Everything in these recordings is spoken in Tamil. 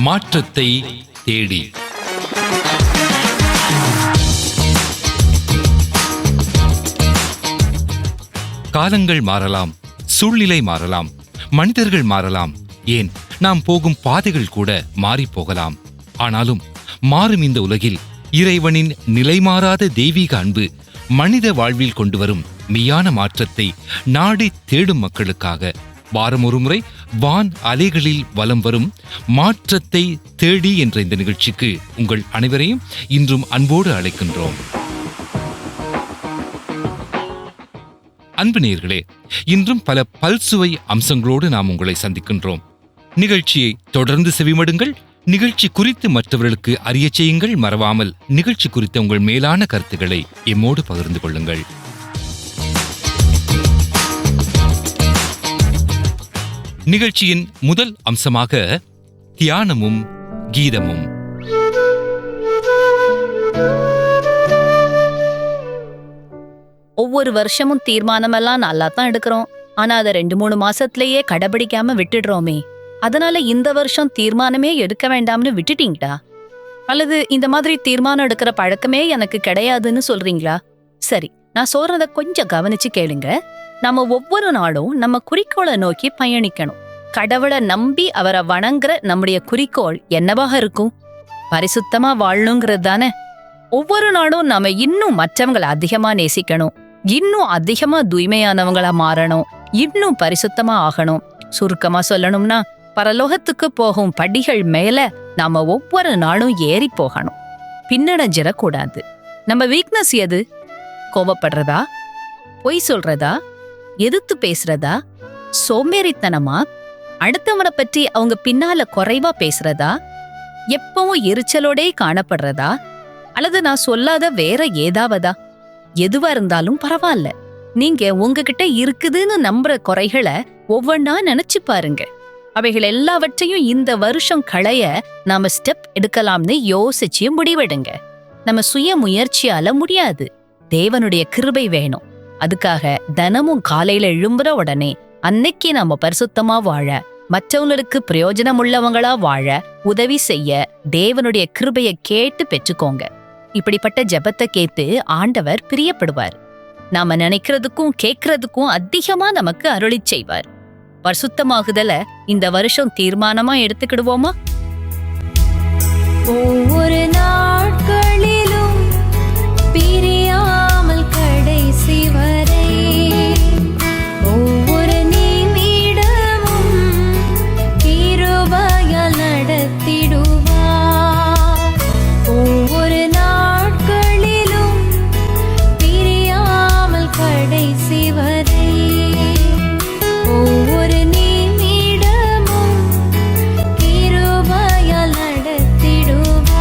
மாற்றத்தை தேடி. காலங்கள் மாறலாம், சூழ்நிலை மாறலாம், மனிதர்கள் மாறலாம், ஏன் நாம் போகும் பாதைகள் கூட மாறி போகலாம். ஆனாலும் மாறும் இந்த உலகில் இறைவனின் நிலைமாறாத தெய்வீக அன்பு மனித வாழ்வில் கொண்டு வரும் மெய்யான மாற்றத்தை நாடி தேடும் மக்களுக்காக வாரம் ஒரு முறை வான் அலைகளில் வலம் வரும் மாற்றத்தை தேடி என்ற இந்த நிகழ்ச்சிக்கு உங்கள் அனைவரையும் இன்றும் அன்போடு அழைக்கின்றோம். அன்பு நேயர்களே, இன்றும் பல பல்சுவை அம்சங்களோடு நாம் உங்களை சந்திக்கின்றோம். நிகழ்ச்சியை தொடர்ந்து செவிமடுங்கள். நிகழ்ச்சி குறித்து மற்றவர்களுக்கு அறிய செய்யுங்கள். மறவாமல் நிகழ்ச்சி குறித்த உங்கள் மேலான கருத்துக்களை எம்மோடு பகிர்ந்து கொள்ளுங்கள். நிகழ்ச்சியின் முதல் அம்சமாக தியானமும் கீதமும். ஒவ்வொரு வருஷமும் தீர்மானமெல்லாம் நல்லா தான் எடுக்கிறோம். ஆனா அதை 2-3 மாசத்திலேயே கடைபிடிக்காம விட்டுடுறோமே. அதனால இந்த வருஷம் தீர்மானமே எடுக்க வேண்டாம்னு விட்டுட்டீங்களா? அல்லது இந்த மாதிரி தீர்மானம் எடுக்கிற பழக்கமே எனக்கு கிடையாதுன்னு சொல்றீங்களா? சரி, நான் சொல்றத கொஞ்சம் கவனிச்சு கேளுங்க. நம்ம ஒவ்வொரு நாளும் நம்ம குறிக்கோளை நோக்கி பயணிக்கணும். கடவுளை நம்பி அவரை வணங்குற நம்முடைய குறிக்கோள் என்னவாக இருக்கும்? பரிசுத்தமா வாழணுங்கிறது தானே. ஒவ்வொரு நாளும் நாம இன்னும் மற்றவங்களை அதிகமா நேசிக்கணும், இன்னும் அதிகமா தூய்மையானவங்களா மாறணும், இன்னும் பரிசுத்தமா ஆகணும். சுருக்கமா சொல்லணும்னா, பரலோகத்துக்கு போகும் படிகள் மேல நாம ஒவ்வொரு நாளும் ஏறி போகணும். பின்னடைஞ்சிடக்கூடாது. நம்ம வீக்னஸ் எது? கோபப்படுறதா, பொய் சொல்றதா, எதிர்த்து பேசுறதா, சோம்பேறித்தனமா, அடுத்தவனை பற்றி அவங்க பின்னால குறைவா பேசுறதா, எப்பவும் எரிச்சலோடே காணப்படுறதா, அல்லது நான் சொல்லாத வேற ஏதாவதா? எதுவா இருந்தாலும் பரவாயில்ல, நீங்க உங்ககிட்ட இருக்குதுன்னு நம்புற குறைகளை ஒவ்வொன்னா நினைச்சு பாருங்க. அவைகள் எல்லாவற்றையும் இந்த வருஷம் களைய நாம ஸ்டெப் எடுக்கலாம்னு யோசிச்சு முடிவெடுங்க. நம்ம சுய முயற்சியால முடியாது, தேவனுடைய கிருபை வேணும். அதுக்காக தினமும் காலையில எழும்புற உடனே அன்னைக்கு நாம பரிசுத்தமா வாழ, மற்றவங்களுக்கு பிரயோஜனம் உள்ளவங்களா வாழ உதவி செய்ய தேவனுடைய கிருபையை கேட்டு பெற்றுக்கோங்க. இப்படிப்பட்ட ஜெபத்தை கேட்டு ஆண்டவர் பிரியப்படுவார். நாம நினைக்கிறதுக்கும் கேட்கறதுக்கும் அதிகமா நமக்கு அருளிச் செய்வார். பரிசுத்தமாகுதல இந்த வருஷம் தீர்மானமா எடுத்துக்கிடுவோமா? ஒவ்வொரு நாட்களிலும் பிரியாமல் கடைசி வரை, ஒவ்வொரு நிமிடமும் கிருபையால் நடத்திடுவார். ஒவ்வொரு நாட்களிலும் பிரியாமல் கடைசி வரை, ஒவ்வொரு நிமிடமும் கிருபையால் நடத்திடுவார்.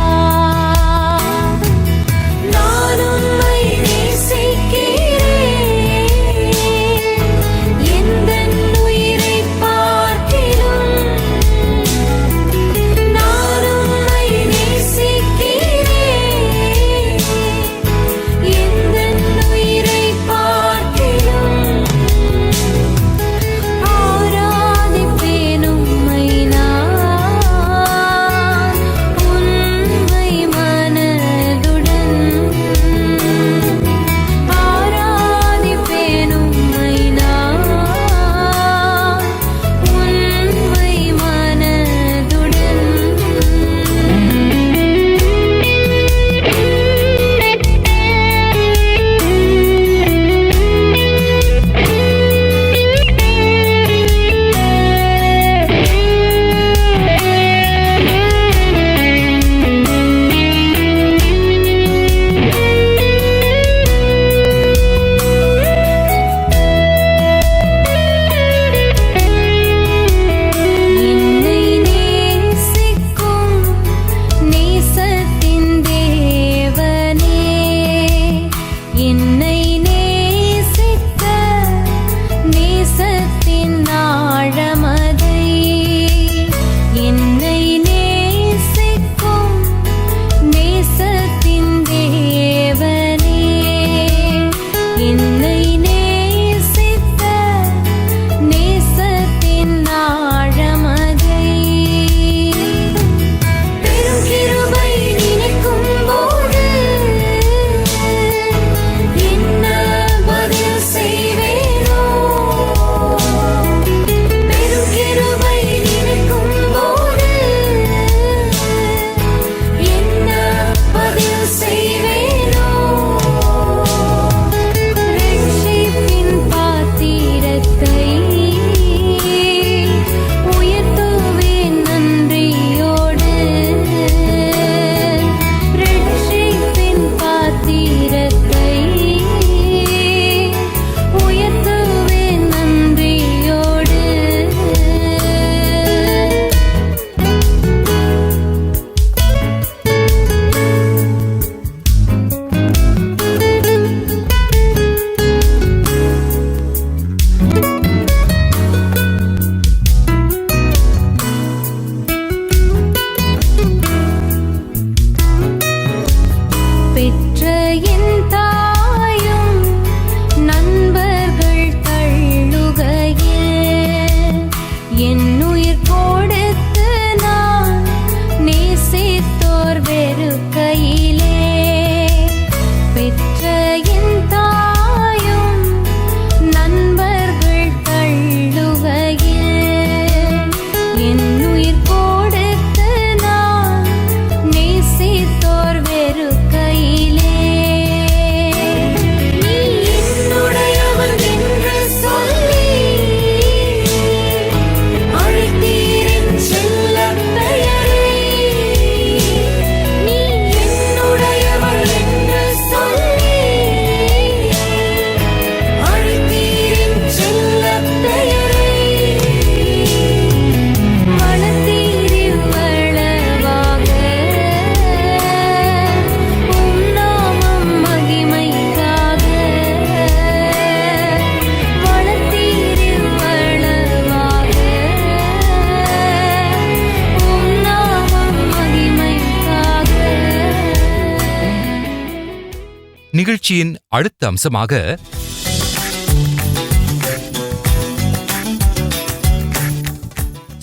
நிகழ்ச்சியின் அடுத்த அம்சமாக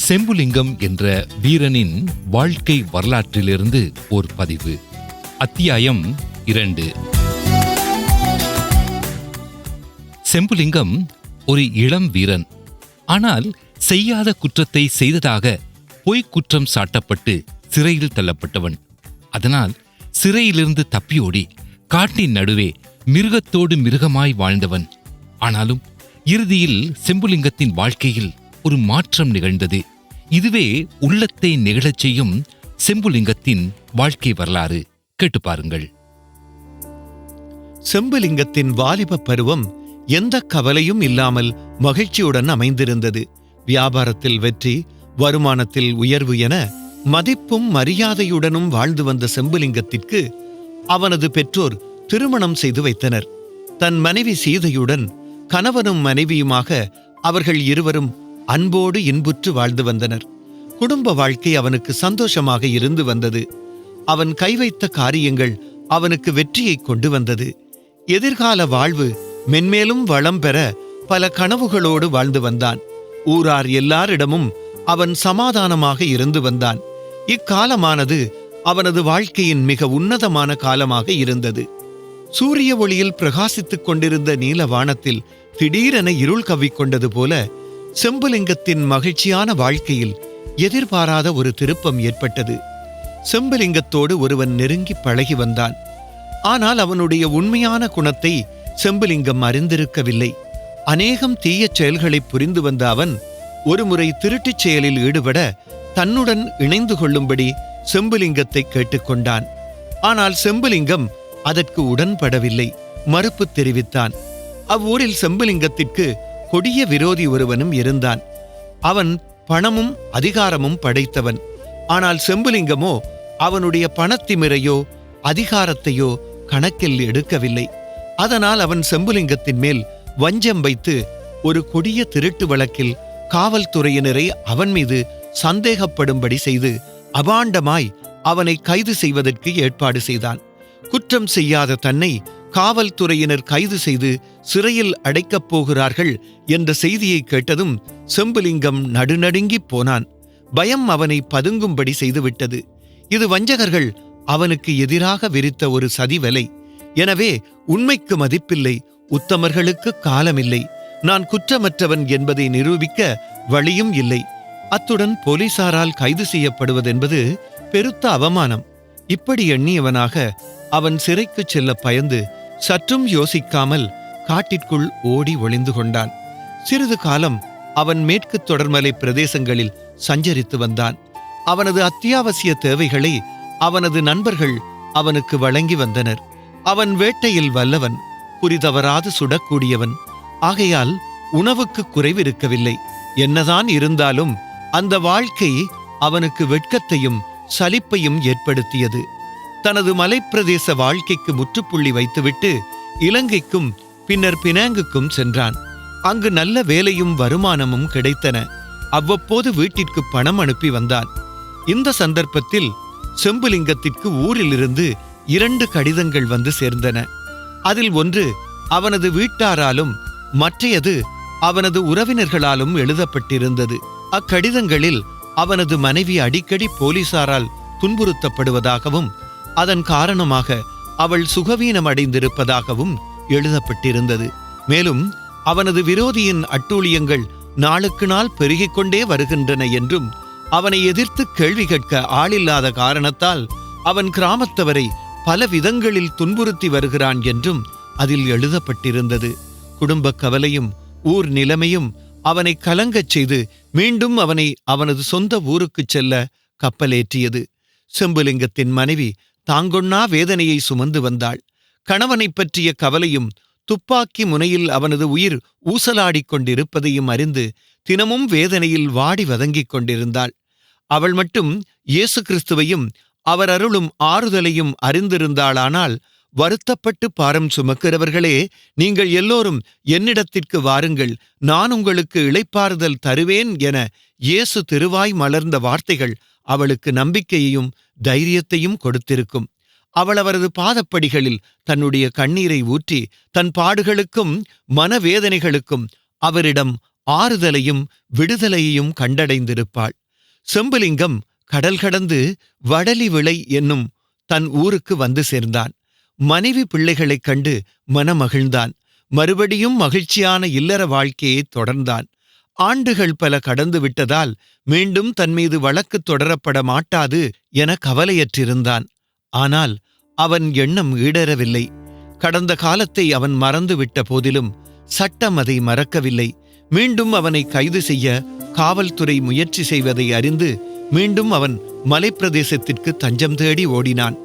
செம்புலிங்கம் என்ற வீரனின் வாழ்க்கை வரலாற்றிலிருந்து ஒரு பதிவு. அத்தியாயம் 2. செம்புலிங்கம் ஒரு இளம் வீரன். ஆனால் செய்யாத குற்றத்தை செய்ததாக பொய்க் குற்றம் சாட்டப்பட்டு சிறையில் தள்ளப்பட்டவன். அதனால் சிறையிலிருந்து தப்பியோடி காட்டின் நடுவே மிருகத்தோடு மிருகமாய் வாழ்ந்தவன். ஆனாலும் இறுதியில் செம்புலிங்கத்தின் வாழ்க்கையில் ஒரு மாற்றம் நிகழ்ந்தது. இதுவே உள்ளத்தை நெகிழச் செய்யும் செம்புலிங்கத்தின் வாழ்க்கை வரலாறு. கேட்டு பாருங்கள். செம்புலிங்கத்தின் வாலிப பருவம் எந்த கவலையும் இல்லாமல் மகிழ்ச்சியுடன் அமைந்திருந்தது. வியாபாரத்தில் வெற்றி, வருமானத்தில் உயர்வு என மதிப்பும் மரியாதையுடனும் வாழ்ந்து வந்த செம்புலிங்கத்திற்கு அவனது பெற்றோர் திருமணம் செய்து வைத்தனர். தன் மனைவி சீதையுடன் கணவனும் மனைவியுமாக அவர்கள் இருவரும் அன்போடு இன்புற்று வாழ்ந்து வந்தனர். குடும்ப வாழ்க்கை அவனுக்கு சந்தோஷமாக இருந்து வந்தது. அவன் கைவைத்த காரியங்கள் அவனுக்கு வெற்றியை கொண்டு வந்தது. எதிர்கால வாழ்வு மென்மேலும் வளம் பெற பல கனவுகளோடு வாழ்ந்து வந்தான். ஊரார் எல்லாரிடமும் அவன் சமாதானமாக இருந்து வந்தான். இக்காலமானது அவனது வாழ்க்கையின் மிக உன்னதமான காலமாக இருந்தது. சூரிய ஒளியில் பிரகாசித்துக் கொண்டிருந்த நீல வானத்தில் திடீரென இருள் கவ்விக்கொண்டது போல செம்புலிங்கத்தின் மகிழ்ச்சியான வாழ்க்கையில் எதிர்பாராத ஒரு திருப்பம் ஏற்பட்டது. செம்புலிங்கத்தோடு ஒருவன் நெருங்கி பழகி வந்தான். ஆனால் அவனுடைய உண்மையான குணத்தை செம்புலிங்கம் அறிந்திருக்கவில்லை. அநேகம் தீயச் செயல்களை புரிந்து வந்த அவன் ஒருமுறை திருட்டுச் செயலில் ஈடுபட தன்னுடன் இணைந்து கொள்ளும்படி செம்புலிங்கத்தை கேட்டுக்கொண்டான். ஆனால் செம்புலிங்கம் அதற்கு உடன்படவில்லை, மறுப்பு தெரிவித்தான். அவ்வூரில் செம்புலிங்கத்திற்கு கொடிய விரோதி ஒருவனும் இருந்தான். அவன் பணமும் அதிகாரமும் படைத்தவன். ஆனால் செம்புலிங்கமோ அவனுடைய பணத்திமிரையோ அதிகாரத்தையோ கணக்கில் எடுக்கவில்லை. அதனால் அவன் செம்புலிங்கத்தின் மேல் வஞ்சம் வைத்து ஒரு கொடிய திருட்டு வழக்கில் காவல்துறையினரை அவன் மீது சந்தேகப்படும்படி செய்து அபாண்டமாய் அவனை கைது செய்வதற்கு ஏற்பாடு செய்தான். குற்றம் செய்யாத தன்னை காவல்துறையினர் கைது செய்து சிறையில் அடைக்கப் போகிறார்கள் என்ற செய்தியை கேட்டதும் செம்புலிங்கம் நடுநடுங்கிப் போனான். பயம் அவனை பதுங்கும்படி செய்துவிட்டது. இது வஞ்சகர்கள் அவனுக்கு எதிராக விரித்த ஒரு சதிவலை. எனவே உண்மைக்கு மதிப்பில்லை, உத்தமர்களுக்கு காலமில்லை, நான் குற்றமற்றவன் என்பதை நிரூபிக்க வழியும் இல்லை. அத்துடன் போலீசாரால் கைது செய்யப்படுவதென்பது பெருத்த அவமானம். இப்படி எண்ணியவனாக அவன் சிறைக்குச் செல்ல பயந்து சற்றும் யோசிக்காமல் காட்டிற்குள் ஓடி ஒளிந்து கொண்டான். சிறிது காலம் அவன் மேற்கு தொடர்மலை பிரதேசங்களில் சஞ்சரித்து வந்தான். அவனது அத்தியாவசிய தேவைகளை அவனது நண்பர்கள் அவனுக்கு வழங்கி வந்தனர். அவன் வேட்டையில் வல்லவன், குறிதவறாது சுடக்கூடியவன். ஆகையால் உணவுக்கு குறைவிருக்கவில்லை. என்னதான் இருந்தாலும் அந்த வாழ்க்கை அவனுக்கு வெட்கத்தையும் சலிப்பையும் ஏற்படுத்தியது. தனது மலைப்பிரதேச வாழ்க்கைக்கு முற்றுப்புள்ளி வைத்துவிட்டு இலங்கைக்கும் பின்னர் பினாங்குக்கும் சென்றான். அங்கு நல்ல வேலையும் வருமானமும் கிடைத்தன. அவ்வப்போது வீட்டிற்கு பணம் அனுப்பி வந்தான். இந்த சந்தர்ப்பத்தில் செம்புலிங்கத்திற்கு ஊரிலிருந்து 2 கடிதங்கள் வந்து சேர்ந்தன. அதில் ஒன்று அவனது வீட்டாராலும் மற்றையது அவனது உறவினர்களாலும் எழுதப்பட்டிருந்தது. அக்கடிதங்களில் அவனது மனைவி அடிக்கடி போலீசாரால் துன்புறுத்தப்படுவதாகவும் அதன் காரணமாக அவள் சுகவீனம் அடைந்திருப்பதாகவும் எழுதப்பட்டிருந்தது. மேலும் அவனது விரோதியின் அட்டூழியங்கள் நாளுக்கு நாள் பெருகிக் கொண்டே வருகின்றன என்றும் அவனை எதிர்த்து கேள்வி கேட்க ஆளில்லாத காரணத்தால் அவன் கிராமத்தவரை பல விதங்களில் துன்புறுத்தி வருகிறான் என்றும் அதில் எழுதப்பட்டிருந்தது. குடும்ப கவலையும் ஊர் நிலைமையும் அவனை கலங்கச் செய்து மீண்டும் அவனை அவனது சொந்த ஊருக்குச் செல்ல கப்பலேற்றியது. செம்புலிங்கத்தின் மனைவி தாங்கொண்ணா வேதனையை சுமந்து வந்தாள். கணவனைப் பற்றிய கவலையும் துப்பாக்கி முனையில் அவனது உயிர் ஊசலாடிக் கொண்டிருப்பதையும் அறிந்து தினமும் வேதனையில் வாடி வதங்கிக் கொண்டிருந்தாள். அவள் மட்டும் இயேசு கிறிஸ்துவையும் அவர் அருளும் ஆறுதலையும் அறிந்திருந்தாளானால், வருத்தப்பட்டு பாரம் சுமக்கிறவர்களே, நீங்கள் எல்லோரும் என்னிடத்திற்கு வாருங்கள், நான் உங்களுக்கு இளைப்பாறுதல் தருவேன் என இயேசு திருவாய் மலர்ந்த வார்த்தைகள் அவளுக்கு நம்பிக்கையையும் தைரியத்தையும் கொடுத்திருக்கும். அவள் அவரது பாதப்படிகளில் தன்னுடைய கண்ணீரை ஊற்றி தன் பாடுகளுக்கும் மனவேதனைகளுக்கும் அவரிடம் ஆறுதலையும் விடுதலையையும் கண்டடைந்திருப்பாள். செம்புலிங்கம் கடல் கடந்து வடலி விளை என்னும் தன் ஊருக்கு வந்து சேர்ந்தான். மனைவி பிள்ளைகளைக் கண்டு மனமகிழ்ந்தான். மறுபடியும் மகிழ்ச்சியான இல்லற வாழ்க்கையை தொடர்ந்தான். ஆண்டுகள் பல கடந்து விட்டதால் மீண்டும் தன்மீது வழக்கு தொடரப்பட மாட்டாது என கவலையற்றிருந்தான். ஆனால் அவன் எண்ணம் ஈடேறவில்லை. கடந்த காலத்தை அவன் மறந்துவிட்ட போதிலும் சட்டம் அதை மறக்கவில்லை. மீண்டும் அவனை கைது செய்ய காவல்துறை முயற்சி செய்வதை அறிந்து மீண்டும் அவன் மலைப்பிரதேசத்திற்கு தஞ்சம் தேடி ஓடினான்.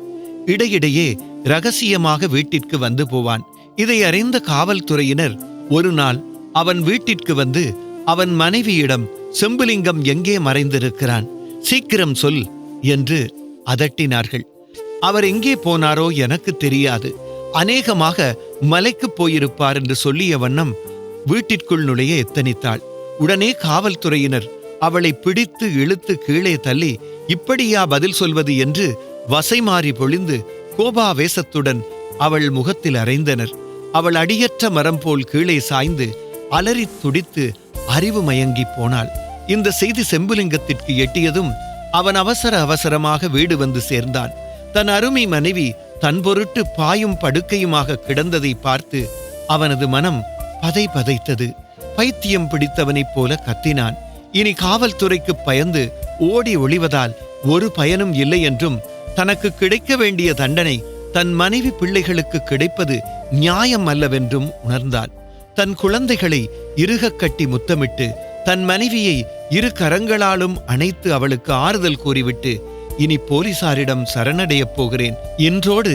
இடையிடையே இரகசியமாக வீட்டிற்கு வந்து போவான். இதை அறிந்த காவல்துறையினர் ஒரு நாள் அவன் வீட்டிற்கு வந்து அவன் மனைவியிடம் செம்புலிங்கம் எங்கே மறைந்திருக்கிறான், சீக்கிரம் சொல் என்று அதட்டினார்கள். அவர் எங்கே போனாரோ எனக்கு தெரியாது, அநேகமாக மலைக்குப் போயிருப்பார் என்று சொல்லிய வண்ணம் வீட்டிற்குள் நுழைய எத்தனித்தாள். உடனே காவல்துறையினர் அவளை பிடித்து இழுத்து கீழே தள்ளி இப்படியா பதில் சொல்வது என்று வசைமாறி பொழிந்து கோபாவேசத்துடன் அவள் முகத்தில் அறைந்தனர். அவள் அடியற்ற மரம் போல் கீழே சாய்ந்து அலறி துடித்து அறிவு மயங்கி போனாள். இந்த செய்தி செம்புலிங்கத்திற்கு எட்டியதும் அவன் அவசர அவசரமாக வீடு வந்து சேர்ந்தான். தன் அருமை மனைவி தன் பொருட்டு பாயும் படுக்கையுமாக கிடந்ததை பார்த்து அவனது மனம் பதை பதைத்தது. பைத்தியம் பிடித்தவனைப் போல கத்தினான். இனி காவல்துறைக்கு பயந்து ஓடி ஒளிவதால் ஒரு பயனும் இல்லை என்றும் தனக்கு கிடைக்க வேண்டிய தண்டனை தன் மனைவி பிள்ளைகளுக்கு கிடைப்பது நியாயம் அல்லவென்றும் உணர்ந்தான். தன் குழந்தைகளை இறுகக் கட்டி முத்தமிட்டு தன் மனைவியை இரு கரங்களாலும் அணைத்து அவளுக்கு ஆறுதல் கூறிவிட்டு இனி போலீசாரிடம் சரணடையப் போகிறேன், இன்றோடு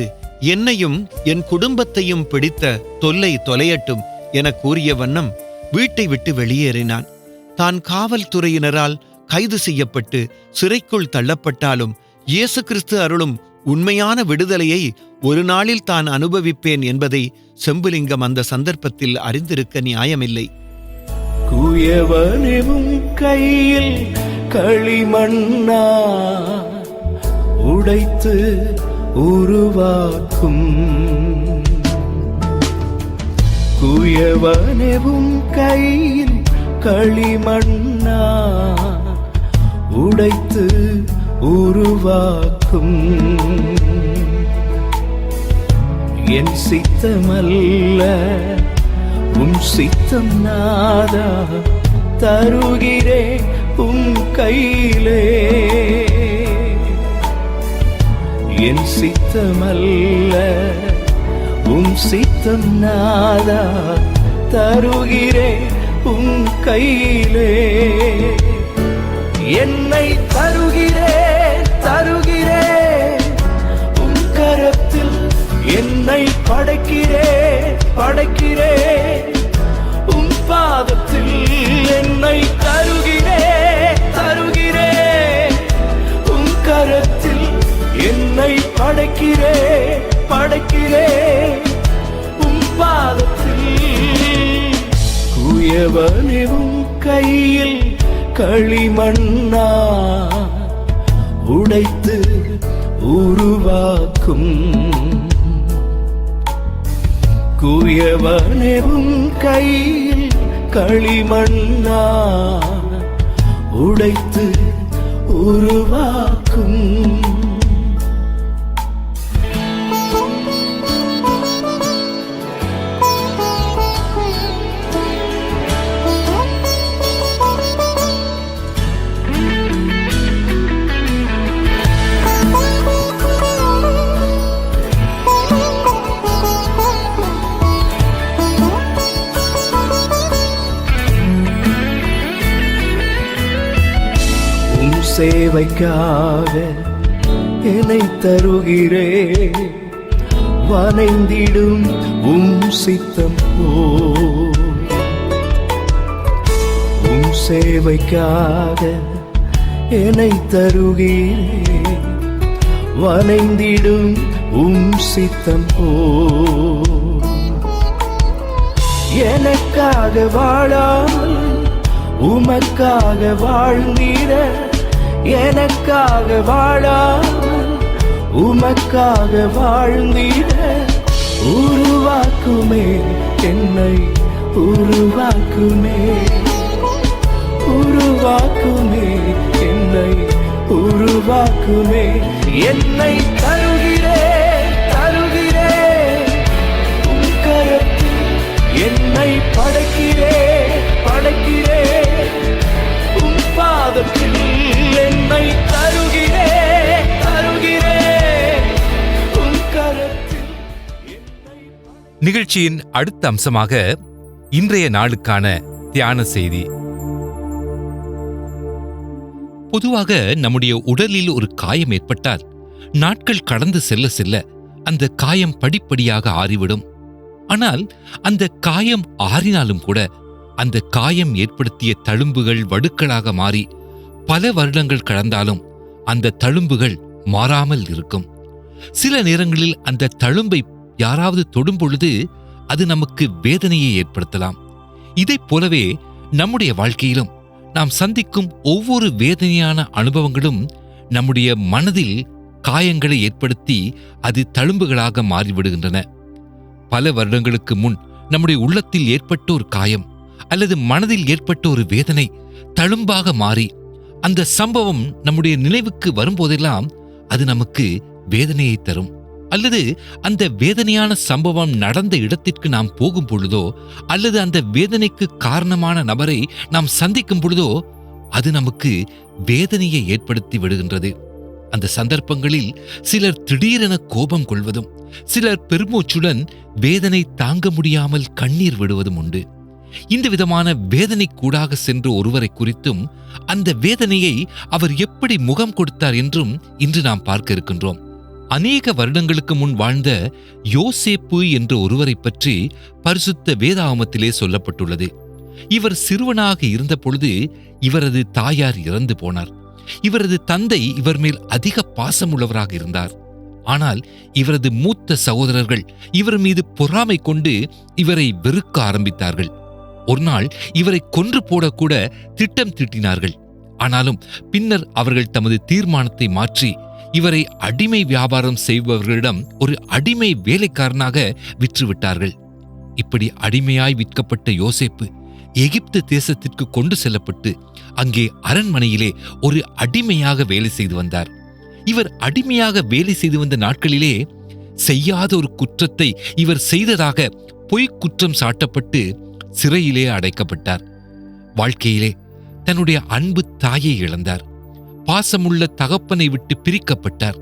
என்னையும் என் குடும்பத்தையும் பிடித்த தொல்லை தொலையட்டும் என கூறிய வண்ணம் வீட்டை விட்டு வெளியேறினான். தான் காவல்துறையினரால் கைது செய்யப்பட்டு சிறைக்குள் தள்ளப்பட்டாலும் இயேசு கிறிஸ்து அருளும் உண்மையான விடுதலையை ஒரு நாளில் தான் அனுபவிப்பேன் என்பதை செம்புலிங்கம் அந்த சந்தர்ப்பத்தில் அறிந்திருக்க நியாயமில்லை. குயவனும் கையில் களிமண்ணா உடைத்து உருவாக்கும், குயவனும் கையில் களிமண்ணா உடைத்து உருவாக்கும், என் சித்தமல்ல உம் சித்தம் நாதா தருகிறே உம் கையிலே, என் சித்தமல்ல உம் சித்தம் நாதா தருகிறே உம் கையிலே, என்னை தருகிறேன் தருகிறேன் உம் கரத்தில், என்னை படைக்கிறேன் படைக்கிறேன் உம் பாதத்தில், என்னை தருகிறேன் தருகிறேன் உம் கரத்தில், என்னை படைக்கிறேன் படைக்கிறேன் உம் பாதத்தில், குயவனும் கையில் களிமண்ணா உடைத்து உருவாக்கும், குயவனும் கையில் களிமண்ணா உடைத்து உருவாக்கும். சேவைக்காக என்னை தருகிறே, வனைந்திடும் உம் சித்தம் போ, உம் சேவைக்காக என்னை தருகிறே, வனைந்திடும் உம் சித்தம் போ, எனக்காக வாழாமல் உமக்காக வாழ்ந்திட, எனக்காக வாழாமல் உமக்காக வாழ்ந்திட உருவாக்குமே என்னை உருவாக்குமே உருவாக்குமே என்னை உருவாக்குமே என்னை தருகிறேன் தருகிறேன் உம் கரத்தில் என்னை படைக்கிறேன் படைக்கிறேன் உம் பாதத்தில் என்னை தருகிறேன் தருகிறேன் உம் கரத்தில் என்னை நிகழ்ச்சியின் அடுத்த அம்சமாக இன்றைய நாளுக்கான தியான செய்தி. பொதுவாக நம்முடைய உடலில் ஒரு காயம் ஏற்பட்டால் நாட்கள் கடந்து செல்ல செல்ல அந்த காயம் படிப்படியாக ஆறிவிடும். ஆனால் அந்த காயம் ஆறினாலும் கூட அந்த காயம் ஏற்படுத்திய தழும்புகள் வடுக்களாக மாறி பல வருடங்கள் கடந்தாலும் அந்த தழும்புகள் மாறாமல் இருக்கும். சில நேரங்களில் அந்த தழும்பை யாராவது தொடும் பொழுது அது நமக்கு வேதனையை ஏற்படுத்தலாம். இதைப் போலவே நம்முடைய வாழ்க்கையிலும் நாம் சந்திக்கும் ஒவ்வொரு வேதனையான அனுபவங்களும் நம்முடைய மனதில் காயங்களை ஏற்படுத்தி அது தழும்புகளாக மாறிவிடுகின்றன. பல வருடங்களுக்கு முன் நம்முடைய உள்ளத்தில் ஏற்பட்ட ஒரு காயம் அல்லது மனதில் ஏற்பட்ட ஒரு வேதனை தழும்பாக மாறி அந்த சம்பவம் நம்முடைய நினைவுக்கு வரும்போதெல்லாம் அது நமக்கு வேதனையை தரும். அல்லது அந்த வேதனையான சம்பவம் நடந்த இடத்திற்கு நாம் போகும் பொழுதோ அல்லது அந்த வேதனைக்கு காரணமான நபரை நாம் சந்திக்கும் பொழுதோ அது நமக்கு வேதனையை ஏற்படுத்தி விடுகின்றது. அந்த சந்தர்ப்பங்களில் சிலர் திடீரென கோபம் கொள்வதும் சிலர் பெருமூச்சுடன் வேதனை தாங்க முடியாமல் கண்ணீர் விடுவதும் உண்டு. இந்த விதமான வேதனை கூடாக சென்ற ஒருவரை குறித்தும் அந்த வேதனையை அவர் எப்படி முகம் கொடுத்தார் என்றும் இன்று நாம் பார்க்க இருக்கின்றோம். அநேக வருடங்களுக்கு முன் வாழ்ந்த யோசேப்பு என்ற ஒருவரை பற்றி பரிசுத்த வேதாகமத்திலே சொல்லப்பட்டுள்ளது. இவர் சிறுவனாக இருந்த பொழுது இவரது தாயார் இறந்து போனார். இவரது தந்தை இவர் மேல் அதிக பாசமுள்ளவராக இருந்தார். ஆனால் இவரது மூத்த சகோதரர்கள் இவர் மீது பொறாமை கொண்டு இவரை வெறுக்க ஆரம்பித்தார்கள். ஒரு நாள் இவரை கொன்று போடக்கூட திட்டம் தீட்டினார்கள். ஆனாலும் பின்னர் அவர்கள் தமது தீர்மானத்தை மாற்றி இவரை அடிமை வியாபாரம் செய்பவர்களிடம் ஒரு அடிமை வேலைக்காரனாக விற்றுவிட்டார்கள். இப்படி அடிமையாய் விற்கப்பட்ட யோசேப்பு எகிப்து தேசத்திற்கு கொண்டு செல்லப்பட்டு அங்கே அரண்மனையிலே ஒரு அடிமையாக வேலை செய்து வந்தார். இவர் அடிமையாக வேலை செய்து வந்த நாட்களிலே செய்யாத ஒரு குற்றத்தை இவர் செய்ததாக பொய்க் குற்றம் சாட்டப்பட்டு சிறையிலே அடைக்கப்பட்டார். வாழ்க்கையிலே தன்னுடைய அன்பு தாயை இழந்தார். பாசமுள்ள தகப்பனை விட்டு பிரிக்கப்பட்டார்.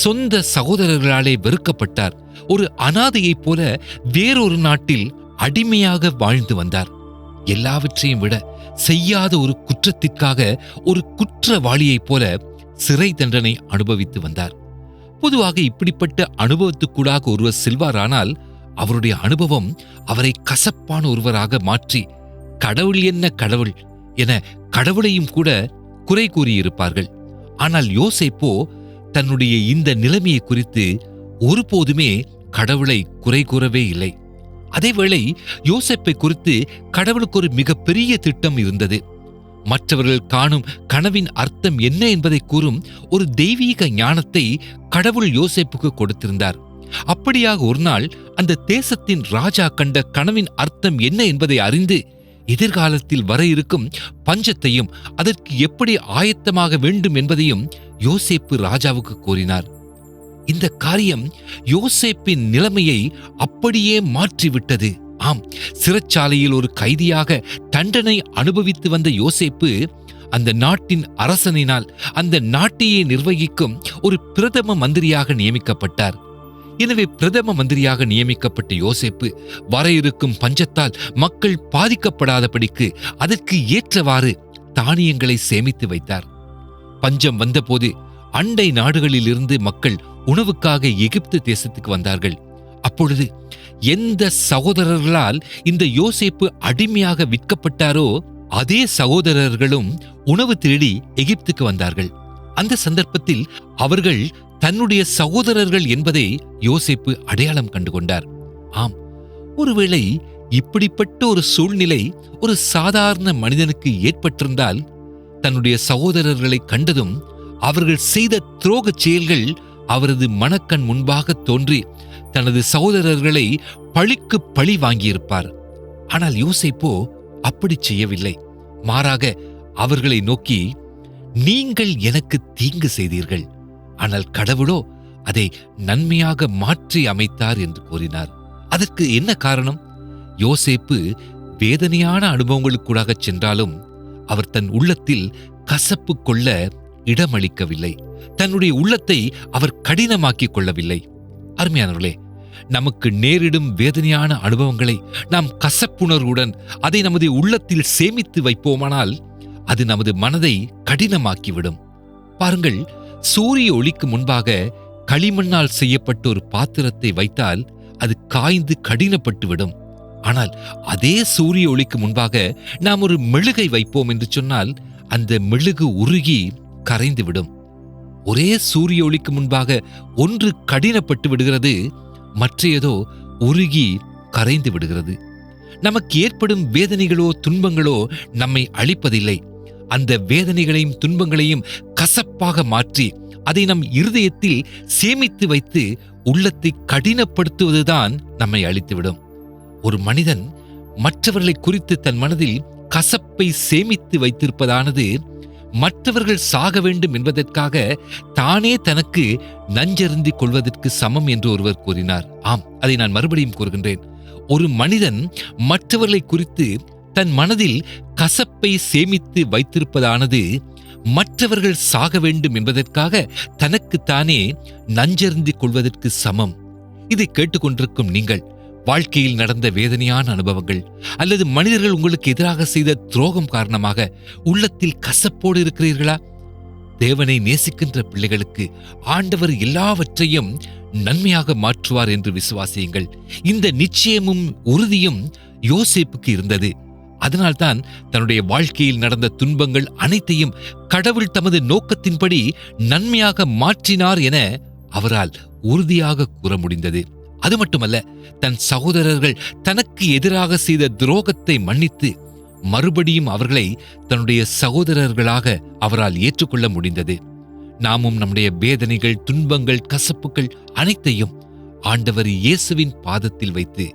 சொந்த சகோதரர்களாலே வெறுக்கப்பட்டார். ஒரு அனாதையைப் போல வேறொரு நாட்டில் அடிமையாக வாழ்ந்து வந்தார். எல்லாவற்றையும் விட செய்யாத ஒரு குற்றத்திற்காக ஒரு குற்றவாளியைப் போல சிறை தண்டனை அனுபவித்து வந்தார். பொதுவாக இப்படிப்பட்ட அனுபவத்துக்கூடாக ஒருவர் செல்வாரானால் அவருடைய அனுபவம் அவரை கசப்பான ஒருவராக மாற்றி கடவுள் என்ன கடவுள் என கடவுளையும் கூட குறை கூறியிருப்பார்கள். ஆனால் யோசேப்போ தன்னுடைய இந்த நிலைமையை குறித்து ஒருபோதுமே கடவுளை குறை கூறவே இல்லை. அதேவேளை யோசேப்பை குறித்து கடவுளுக்கு ஒரு மிகப்பெரிய திட்டம் இருந்தது. மற்றவர்கள் காணும் கனவின் அர்த்தம் என்ன என்பதை கூறும் ஒரு தெய்வீக ஞானத்தை கடவுள் யோசேப்புக்கு கொடுத்திருந்தார். அப்படியாக ஒரு நாள் அந்த தேசத்தின் ராஜா கண்ட கனவின் அர்த்தம் என்ன என்பதை அறிந்து எதிர்காலத்தில் வர இருக்கும் பஞ்சத்தையும் அதற்கு எப்படி ஆயத்தமாக வேண்டும் என்பதையும் யோசேப்பு ராஜாவுக்கு கூறினார். இந்த காரியம் யோசேப்பின் நிலைமையை அப்படியே மாற்றிவிட்டது. ஆம், சிறைச்சாலையில் ஒரு கைதியாக தண்டனை அனுபவித்து வந்த யோசேப்பு அந்த நாட்டின் அரசனினால் அந்த நாட்டையே நிர்வகிக்கும் ஒரு பிரதம மந்திரியாக நியமிக்கப்பட்டார். எனவே பிரதம மந்திரியாக நியமிக்கப்பட்ட யோசேப்பு வர இருக்கும் பஞ்சத்தால் மக்கள் பாதிக்கப்படாதபடிக்கு அதற்கு ஏற்றவாறு தானியங்களை சேமித்து வைத்தார். பஞ்சம் வந்தபோது அண்டை நாடுகளிலிருந்து மக்கள் உணவுக்காக எகிப்து தேசத்துக்கு வந்தார்கள். அப்பொழுது எந்த சகோதரர்களால் இந்த யோசேப்பு அடிமையாக விற்கப்பட்டாரோ அதே சகோதரர்களும் உணவு தேடி எகிப்துக்கு வந்தார்கள். அந்த சந்தர்ப்பத்தில் அவர்கள் தன்னுடைய சகோதரர்கள் என்பதை யோசேப்பு அடையாளம் கண்டுகொண்டார். ஆம், ஒருவேளை இப்படிப்பட்ட ஒரு சூழ்நிலை ஒரு சாதாரண மனிதனுக்கு ஏற்பட்டிருந்தால் தன்னுடைய சகோதரர்களை கண்டதும் அவர்கள் செய்த துரோகச் செயல்கள் அவரது மனக்கண் முன்பாக தோன்றி தனது சகோதரர்களை பழிக்கு பழி வாங்கியிருப்பார். ஆனால் யோசேப்போ அப்படி செய்யவில்லை. மாறாக அவர்களை நோக்கி, நீங்கள் எனக்கு தீங்கு செய்தீர்கள், ஆனால் கடவுளோ அதை நன்மையாக மாற்றி அமைத்தார் என்று கூறினார். அதற்கு என்ன காரணம்? யோசேப்பு வேதனையான அனுபவங்களுக்கூடாக சென்றாலும் அவர் தன் உள்ளத்தில் கசப்பு கொள்ள இடமளிக்கவில்லை. தன்னுடைய உள்ளத்தை அவர் கடினமாக்கிக் கொள்ளவில்லை. அருமையானவர்களே, நமக்கு நேரிடும் வேதனையான அனுபவங்களை நாம் கசப்புணர்வுடன் அதை நமது உள்ளத்தில் சேமித்து வைப்போமானால் அது நமது மனதை கடினமாக்கிவிடும். பாருங்கள், சூரிய ஒளிக்கு முன்பாக களிமண்ணால் செய்யப்பட்ட ஒரு பாத்திரத்தை வைத்தால் அது காய்ந்து கடினப்பட்டுவிடும். ஆனால் அதே சூரிய ஒளிக்கு முன்பாக நாம் ஒரு மெழுகை வைப்போம் என்று சொன்னால் அந்த மெழுகு உருகி கரைந்துவிடும். ஒரே சூரிய ஒளிக்கு முன்பாக ஒன்று கடினப்பட்டு விடுகிறது, மற்றையதோ உருகி கரைந்து விடுகிறது. நமக்கு ஏற்படும் வேதனைகளோ துன்பங்களோ நம்மை அழிப்பதில்லை. அந்த வேதனைகளையும் துன்பங்களையும் கசப்பாக மாற்றி அதை நம் இருதயத்தில் சேமித்து வைத்து உள்ளத்தை கடினப்படுத்துவதுதான் நம்மை அழித்துவிடும். ஒரு மனிதன் மற்றவர்களை குறித்து தன் மனதில் கசப்பை சேமித்து வைத்திருப்பதானது மற்றவர்கள் சாக வேண்டும் என்பதற்காக தானே தனக்கு நஞ்சருந்திக் கொள்வதற்கு சமம் என்று ஒருவர் கூறினார். ஆம், அதை நான் மறுபடியும் கூறுகின்றேன். ஒரு மனிதன் மற்றவர்களை குறித்து தன் மனதில் கசப்பை சேமித்து வைத்திருப்பதானது மற்றவர்கள் சாக வேண்டும் என்பதற்காக தனக்குத்தானே நஞ்சருந்திக் கொள்வதற்கு சமம். இதை கேட்டுக்கொண்டிருக்கும் நீங்கள் வாழ்க்கையில் நடந்த வேதனையான அனுபவங்கள் அல்லது மனிதர்கள் உங்களுக்கு எதிராக செய்த துரோகம் காரணமாக உள்ளத்தில் கசப்போடு இருக்கிறீர்களா? தேவனை நேசிக்கின்ற பிள்ளைகளுக்கு ஆண்டவர் எல்லாவற்றையும் நன்மையாக மாற்றுவார் என்று விசுவாசியுங்கள். இந்த நிச்சயமும் உறுதியும் யோசேப்புக்கு இருந்தது. அதனால்தான் தன்னுடைய வாழ்க்கையில் நடந்த துன்பங்கள் அனைத்தையும் கடவுள் தமது நோக்கத்தின்படி நன்மையாக மாற்றினார் என அவரால் உறுதியாக கூற முடிந்தது. அது மட்டுமல்ல, தன் சகோதரர்கள் தனக்கு எதிராக செய்த துரோகத்தை மன்னித்து மறுபடியும் அவர்களை தன்னுடைய சகோதரர்களாக அவரால் ஏற்றுக்கொள்ள முடிந்தது. நாமும் நம்முடைய வேதனைகள், துன்பங்கள், கசப்புகள் அனைத்தையும் ஆண்டவர் இயேசுவின் பாதத்தில் வைத்து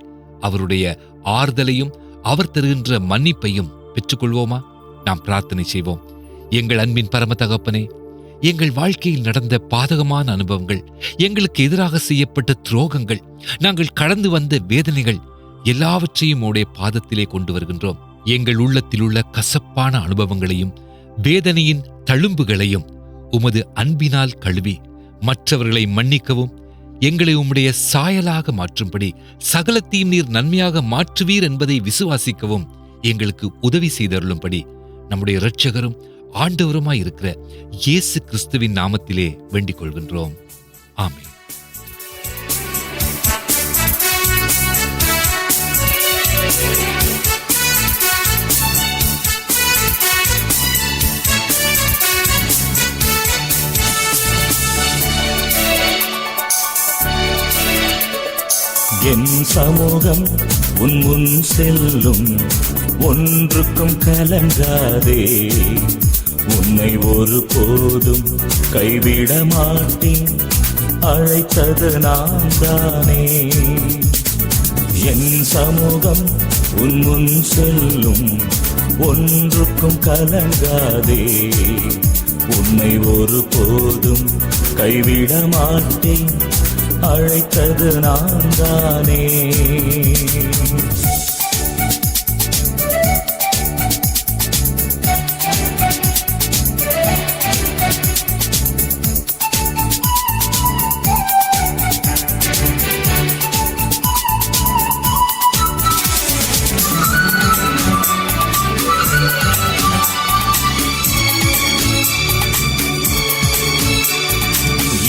அவருடைய ஆறுதலையும் அவர் தருகின்ற மன்னிப்பையும் பெற்றுக்கொள்வோமா? நாம் பிரார்த்தனை செய்வோம். எங்கள் அன்பின் பரம தகப்பனே, எங்கள் வாழ்க்கையில் நடந்த பாதகமான அனுபவங்கள், எங்களுக்கு எதிராக செய்யப்பட்ட துரோகங்கள், நாங்கள் கடந்து வந்த வேதனைகள் எல்லாவற்றையும் உடைய பாதத்திலே கொண்டு வருகின்றோம். எங்கள் உள்ளத்தில் உள்ள கசப்பான அனுபவங்களையும் வேதனையின் தழும்புகளையும் உமது அன்பினால் கழுவி மற்றவர்களை மன்னிக்கவும், எங்களை உம்முடைய சாயலாக மாற்றும்படி சகலத்தையும் நீர் நன்மையாக மாற்றுவீர் என்பதை விசுவாசிக்கவும் எங்களுக்கு உதவி செய்தருளும்படி நம்முடைய இரட்சகரும் ஆண்டவருமாய் இருக்கிற இயேசு கிறிஸ்துவின் நாமத்திலே வேண்டிக் கொள்கின்றோம். ஆமென். என் சமூகம் உன் முன் செல்லும், ஒன்றுக்கும் கலங்காதே. உன்னை ஒரு போதும் கைவிட மாட்டேன், அழைத்தது நான் தானே. என் சமூகம் உன் முன் செல்லும், ஒன்றுக்கும் கலங்காதே. உன்னை ஒரு போதும் கைவிட மாட்டேன், அழைத்தது நான் தானே.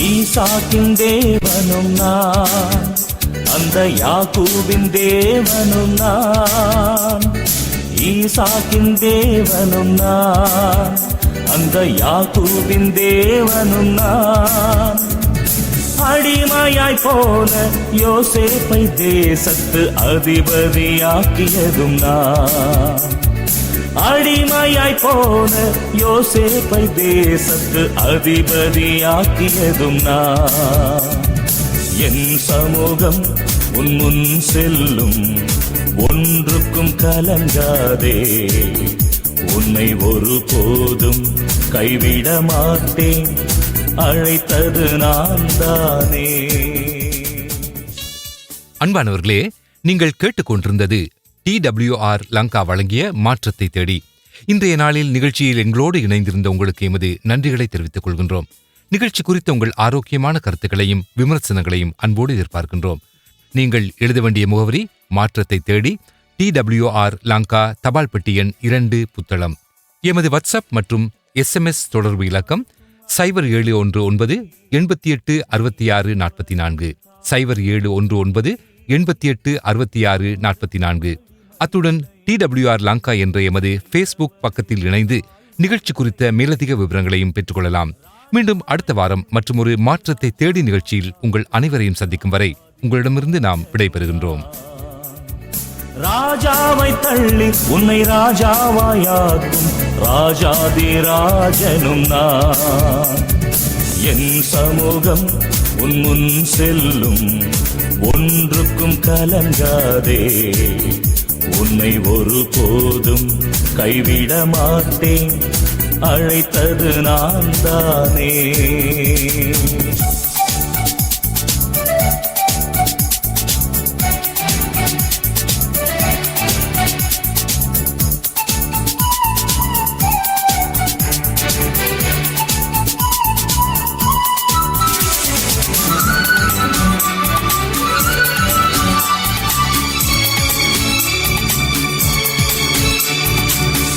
ஈசாக்கின் தேவனும் நான், அந்த யாக்கூபின் தேவனும் நான். ஈசாக்கின் தேவனும் நான், அந்த யாக்கூபின் தேவனும் நான். அடிமையாய் போன யோசேப்பை தேசத்து அதிபதியாக்கியதும் நான். அடிமையாய் போன யோசேப்பை தேசத்து அதிபதியாக்கியதும் நான். என் சமூகம் உன் முன் செல்லும், ஒன்றுக்கும் கலங்காதே, உன்னை ஒருபோதும் கைவிட மாட்டேன், அழைத்தது நான் தானே. அன்பானவர்களே, நீங்கள் கேட்டுக்கொண்டிருந்தது TWR லங்கா வழங்கிய மாற்றத்தை தேடி. இன்றைய நாளில் நிகழ்ச்சியில் எங்களோடு இணைந்திருந்த உங்களுக்கு எமது நன்றிகளை தெரிவித்துக் கொள்கின்றோம். நிகழ்ச்சி குறித்த உங்கள் ஆரோக்கியமான கருத்துக்களையும் விமர்சனங்களையும் அன்போடு எதிர்பார்க்கின்றோம். நீங்கள் எழுத வேண்டிய முகவரி மாற்றத்தை தேடி, TWR லங்கா, தபால் பெட்டி எண் 2, புத்தளம். எமது வாட்ஸ்அப் மற்றும் SMS தொடர்பு இலக்கம் 0719 88 66 44, 0719 88 66 44. அத்துடன் TWR லங்கா என்ற எமது ஃபேஸ்புக் பக்கத்தில் இணைந்து நிகழ்ச்சி குறித்த மேலதிக விவரங்களையும் பெற்றுக்கொள்ளலாம். மீண்டும் அடுத்த வாரம் மற்றும் ஒரு மாற்றத்தை தேடி நிகழ்ச்சியில் உங்கள் அனைவரையும் சந்திக்கும் வரை உங்களிடமிருந்து நாம் விடைபெறுகின்றோம். ராஜாவை தள்ளி உன்னை ராஜாவாயாக்கும் ராஜாதி ராஜனும் நான். என் சமூகம் உன் முன் செல்லும், ஒன்றுக்கும் கலங்காதே, உன்னை ஒருபோதும் கைவிட மாட்டேன், அழைத்தது நான் தானே.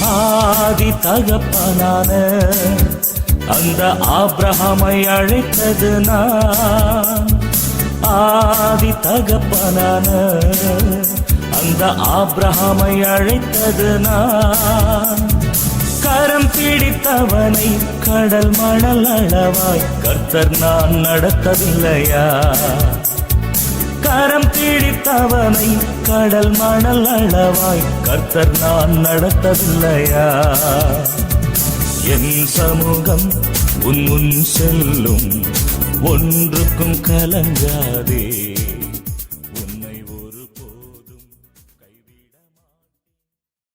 ஆதி தகப்பனான அந்த ஆபிரகாமை அழைத்தது நான். ஆதி தகப்பனான அந்த ஆபிரகாமை அழைத்தது நான். கரம் பிடித்தவனை கடல் மணல் அளவாய் கர்த்தர் நான் நடத்தவில்லையா? கரம் பிடித்தவனை கடல் மணல் அளவாய் கர்த்தர் நான் நடத்தவில்லையா? என் சமூகம் உன் முன் செல்லும், ஒன்றுக்கும் கலங்காதே.